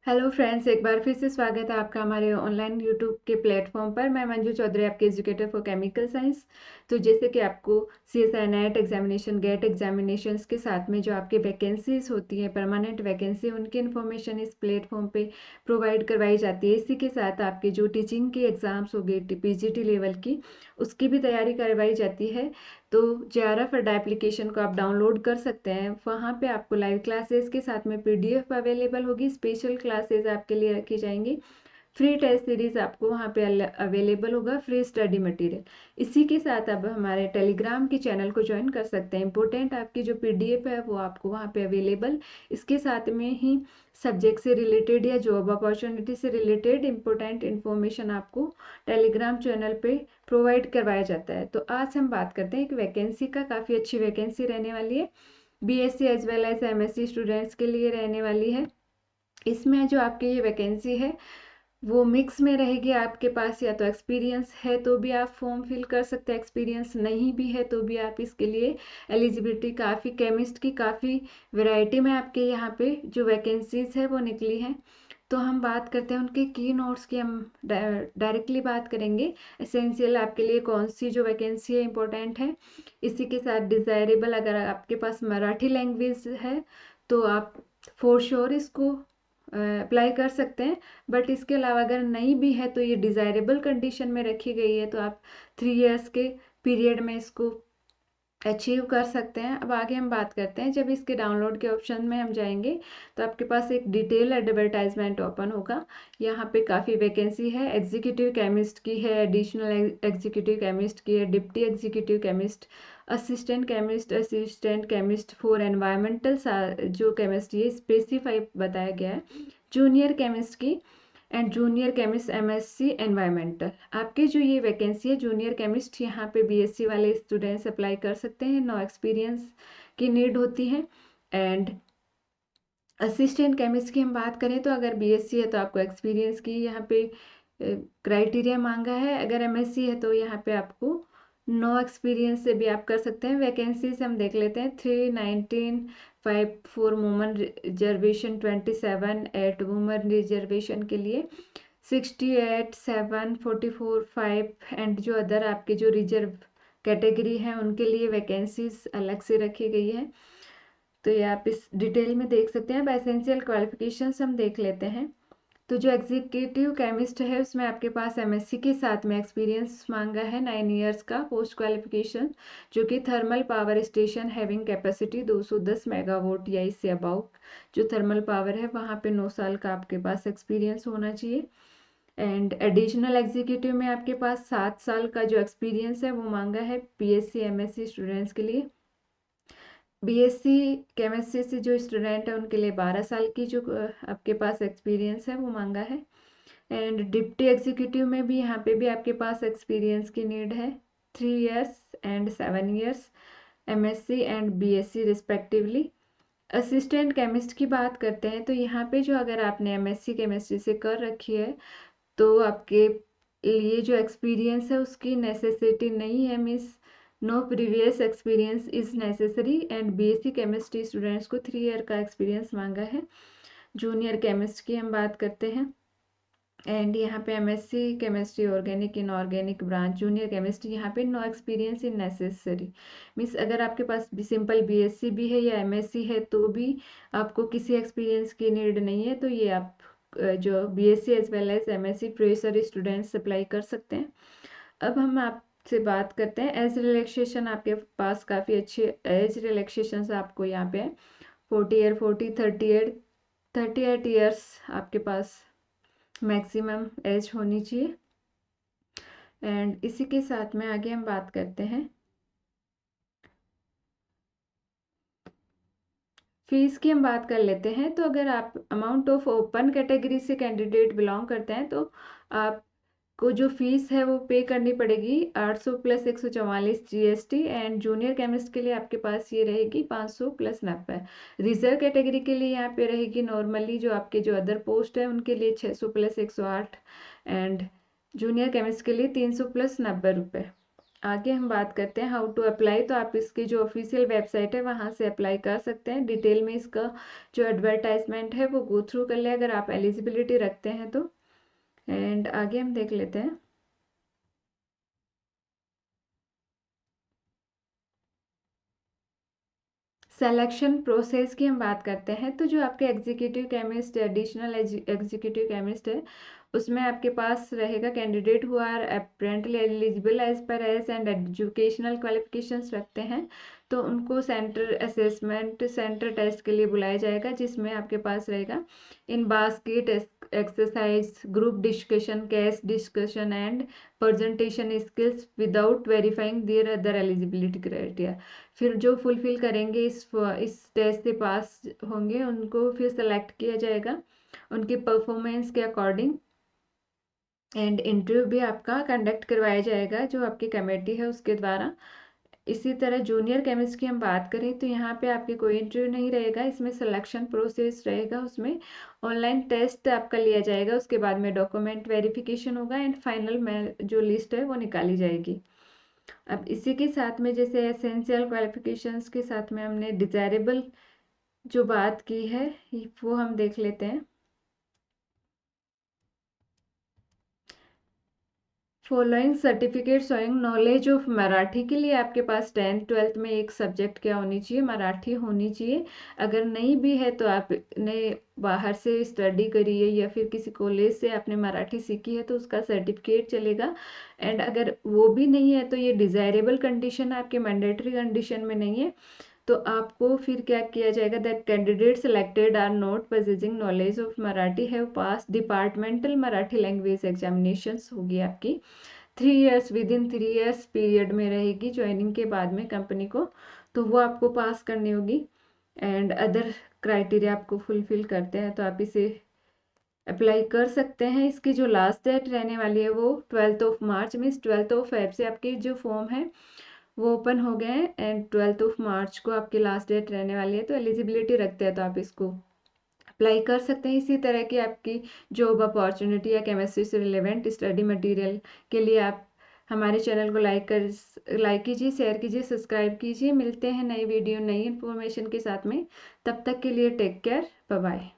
Hello friends, एक बार फिर से स्वागत है आपका हमारे ऑनलाइन यूट्यूब के प्लेटफॉर्म पर। मैं मंजू चौधरी, आपके एजुकेटर फॉर केमिकल साइंस। तो जैसे कि आपको CSI net examination, GATE examinations के साथ में जो आपकी वैकेंसीज होती हैं, परमानेंट वैकेंसी, उनकी इन्फॉर्मेशन इस प्लेटफॉर्म पे प्रोवाइड करवाई जाती है। इसी के साथ आपकी जो टीचिंग की एग्ज़ाम्स हो गई PGT लेवल की, उसकी भी तैयारी करवाई जाती है। तो JRF अड्डा एप्लीकेशन को आप डाउनलोड कर सकते हैं। वहाँ पे आपको लाइव क्लासेस के साथ में PDF अवेलेबल होगी, स्पेशल क्लासेस आपके लिए रखी जाएंगी, फ्री टेस्ट सीरीज आपको वहाँ पे अवेलेबल होगा, फ्री स्टडी मटेरियल। इसी के साथ अब हमारे टेलीग्राम के चैनल को ज्वाइन कर सकते हैं। इंपॉर्टेंट आपकी जो PDF है वो आपको वहाँ पे अवेलेबल, इसके साथ में ही सब्जेक्ट से रिलेटेड या जॉब अपॉर्चुनिटी से रिलेटेड इंपॉर्टेंट इन्फॉर्मेशन आपको टेलीग्राम चैनल पे प्रोवाइड करवाया जाता है। तो आज हम बात करते हैं एक वैकेंसी का, काफ़ी अच्छी वैकेंसी रहने वाली है, BSc as well as MSc students के लिए रहने वाली है। इसमें जो आपकी ये वैकेंसी है वो मिक्स में रहेगी। आपके पास या तो एक्सपीरियंस है तो भी आप फॉर्म फिल कर सकते हैं, एक्सपीरियंस नहीं भी है तो भी आप इसके लिए एलिजिबिलिटी, काफ़ी केमिस्ट की काफ़ी वैरायटी में आपके यहाँ पे जो वैकेंसीज है वो निकली हैं। तो हम बात करते हैं उनके की नोट्स की। हम डायरेक्टली बात करेंगे एसेंशियल आपके लिए कौन सी जो वैकेंसी है इंपॉर्टेंट है। इसी के साथ डिज़ायरेबल, अगर आपके पास मराठी लैंग्वेज है तो आप फॉर श्योर इसको अप्लाई कर सकते हैं। बट इसके अलावा अगर नहीं भी है तो ये डिज़ायरेबल कंडीशन में रखी गई है, तो आप 3 इयर्स के पीरियड में इसको अचीव कर सकते हैं। अब आगे हम बात करते हैं, जब इसके डाउनलोड के ऑप्शन में हम जाएंगे तो आपके पास एक डिटेल एडवर्टाइजमेंट ओपन होगा। यहाँ पे काफ़ी वैकेंसी है, एग्जीक्यूटिव केमिस्ट की है, एडिशनल एग्जीक्यूटिव केमिस्ट की है, deputy executive chemist, assistant chemist for environmental जो केमिस्ट, ये स्पेसिफाई बताया गया है, जूनियर केमिस्ट की, and junior chemist MSc environmental. आपके जो ये वैकेंसी है जूनियर केमिस्ट, यहाँ पे BSc वाले स्टूडेंट्स अप्लाई कर सकते हैं, नो एक्सपीरियंस की नीड होती है। एंड असिस्टेंट केमिस्ट की हम बात करें तो अगर BSc है तो आपको एक्सपीरियंस की यहाँ पे क्राइटेरिया मांगा है, अगर MSc है तो यहाँ पे आपको नो एक्सपीरियंस से भी आप कर सकते हैं। वैकेंसीज हम देख लेते हैं, 319 5 for woman reservation, 27 8 woman reservation के लिए, 68 7 44 5 एंड जो अदर आपके जो रिजर्व कैटेगरी हैं उनके लिए वैकेंसीज अलग से रखी गई है। तो ये आप इस डिटेल में देख सकते हैं। अब एसेंशियल क्वालिफिकेशंस हम देख लेते हैं। तो जो एग्जीक्यूटिव केमिस्ट है उसमें आपके पास MSc के साथ में एक्सपीरियंस मांगा है 9 इयर्स का पोस्ट क्वालिफिकेशन, जो कि thermal power station having capacity 210 megawatt या इससे अबाउ जो थर्मल पावर है वहाँ पे 9 साल का आपके पास एक्सपीरियंस होना चाहिए। एंड एडिशनल एग्जीक्यूटिव में आपके पास 7 साल का जो एक्सपीरियंस है वो मांगा है BSc MSc स्टूडेंट्स के लिए। BSc केमिस्ट्री से जो स्टूडेंट है उनके लिए 12 साल की जो आपके पास एक्सपीरियंस है वो मांगा है। एंड डिप्टी एग्जीक्यूटिव में भी यहाँ पे भी आपके पास एक्सपीरियंस की नीड है, 3 years and 7 years MSc and BSc respectively. Assistant chemist की बात करते हैं तो यहाँ पे जो अगर आपने MSc केमिस्ट्री से कर रखी है तो आपके लिए जो एक्सपीरियंस है उसकी नेसेसिटी नहीं है, means no previous experience is necessary. And BSc chemistry students को 3 ईयर का एक्सपीरियंस मांगा है। जूनियर केमिस्ट की हम बात करते हैं, एंड यहाँ पे MSc chemistry organic inorganic branch junior chemistry, यहाँ पे no experience in necessary, means अगर आपके पास भी सिंपल BSc भी है या MSc है तो भी आपको किसी एक्सपीरियंस की नीड नहीं है। तो ये आप जो BSc as well as MSc professor students apply कर सकते हैं। अब हम आपसे बात करते हैं एज रिलैक्सेशन। आपके पास काफ़ी अच्छे एज रिलैक्सेशन आपको यहाँ पे 40 ईयर 40 38 ईयर्स आपके पास मैक्सिमम एज होनी चाहिए। एंड इसी के साथ में आगे हम बात करते हैं फीस की। हम बात कर लेते हैं, तो अगर आप अमाउंट ऑफ ओपन कैटेगरी से कैंडिडेट बिलोंग करते हैं तो आपको जो फीस है वो पे करनी पड़ेगी 800 plus 144 GST। And junior chemist के लिए आपके पास ये रहेगी 500 प्लस 90। रिजर्व कैटेगरी के लिए यहाँ पे रहेगी नॉर्मली जो आपके जो अदर पोस्ट है उनके लिए 600 प्लस 108 एंड जूनियर केमिस्ट के लिए 300 प्लस 90 रुपये। आगे हम बात करते हैं हाउ टू अप्लाई। तो आप इसकी जो ऑफिशियल वेबसाइट है वहाँ से अप्लाई कर सकते हैं। डिटेल में इसका जो एडवर्टाइजमेंट है वो गो थ्रू कर ले अगर आप एलिजिबिलिटी रखते हैं तो। एंड आगे हम देख लेते हैं। सिलेक्शन प्रोसेस की हम बात करते हैं। तो जो आपके executive chemist additional executive chemist है उसमें आपके पास रहेगा candidate who are apparently eligible as per age and educational qualifications रखते हैं तो उनको सेंटर असेसमेंट सेंटर टेस्ट के लिए बुलाया जाएगा, जिसमें आपके पास रहेगा in basket exercise, group discussion, case discussion and presentation skills without verifying their other eligibility criteria. फिर जो फुलफिल करेंगे इस टेस्ट से पास होंगे उनको फिर सेलेक्ट किया जाएगा उनकी परफॉर्मेंस के अकॉर्डिंग। एंड इंटरव्यू भी आपका कंडक्ट करवाया जाएगा जो आपकी कमेटी है उसके द्वारा। इसी तरह जूनियर केमिस्ट की हम बात करें तो यहाँ पे आपकी कोई इंटरव्यू नहीं रहेगा, इसमें सिलेक्शन प्रोसेस रहेगा। उसमें ऑनलाइन टेस्ट आपका लिया जाएगा, उसके बाद में डॉक्यूमेंट वेरिफिकेशन होगा एंड फाइनल में जो लिस्ट है वो निकाली जाएगी। अब इसी के साथ में जैसे एसेंशियल क्वालिफिकेशंस के साथ में हमने डिजायरेबल जो बात की है वो हम देख लेते हैं। Following certificate showing knowledge of Marathi के लिए आपके पास 10th-12th में एक सब्जेक्ट क्या होनी चाहिए, मराठी होनी चाहिए। अगर नहीं भी है तो आपने बाहर से स्टडी करी है या फिर किसी कॉलेज से आपने मराठी सीखी है तो उसका सर्टिफिकेट चलेगा। एंड अगर वो भी नहीं है तो ये डिजायरेबल कंडीशन आपके मैंडेटरी कंडीशन में नहीं है तो आपको फिर क्या किया जाएगा that candidate selected are not possessing knowledge of Marathi have pass departmental Marathi language examinations होगी आपकी 3 इयर्स विद इन 3 इयर्स पीरियड में रहेगी ज्वाइनिंग के बाद में कंपनी को, तो वो आपको पास करनी होगी। एंड अदर क्राइटेरिया आपको फुलफिल करते हैं तो आप इसे अप्लाई कर सकते हैं। इसकी जो लास्ट डेट रहने वाली है वो 12 मार्च मीन्स 12 फेब से आपकी जो फॉर्म है वो ओपन हो गए हैं एंड 12 मार्च को आपकी लास्ट डेट रहने वाली है। तो एलिजिबिलिटी रखते हैं तो आप इसको अप्लाई कर सकते हैं। इसी तरह की आपकी जॉब अपॉर्चुनिटी या केमिस्ट्री से रिलेवेंट स्टडी मटेरियल के लिए आप हमारे चैनल को लाइक कीजिए, शेयर कीजिए, सब्सक्राइब कीजिए। मिलते हैं नई वीडियो नई इन्फॉर्मेशन के साथ में, तब तक के लिए टेक केयर, बाय बाय।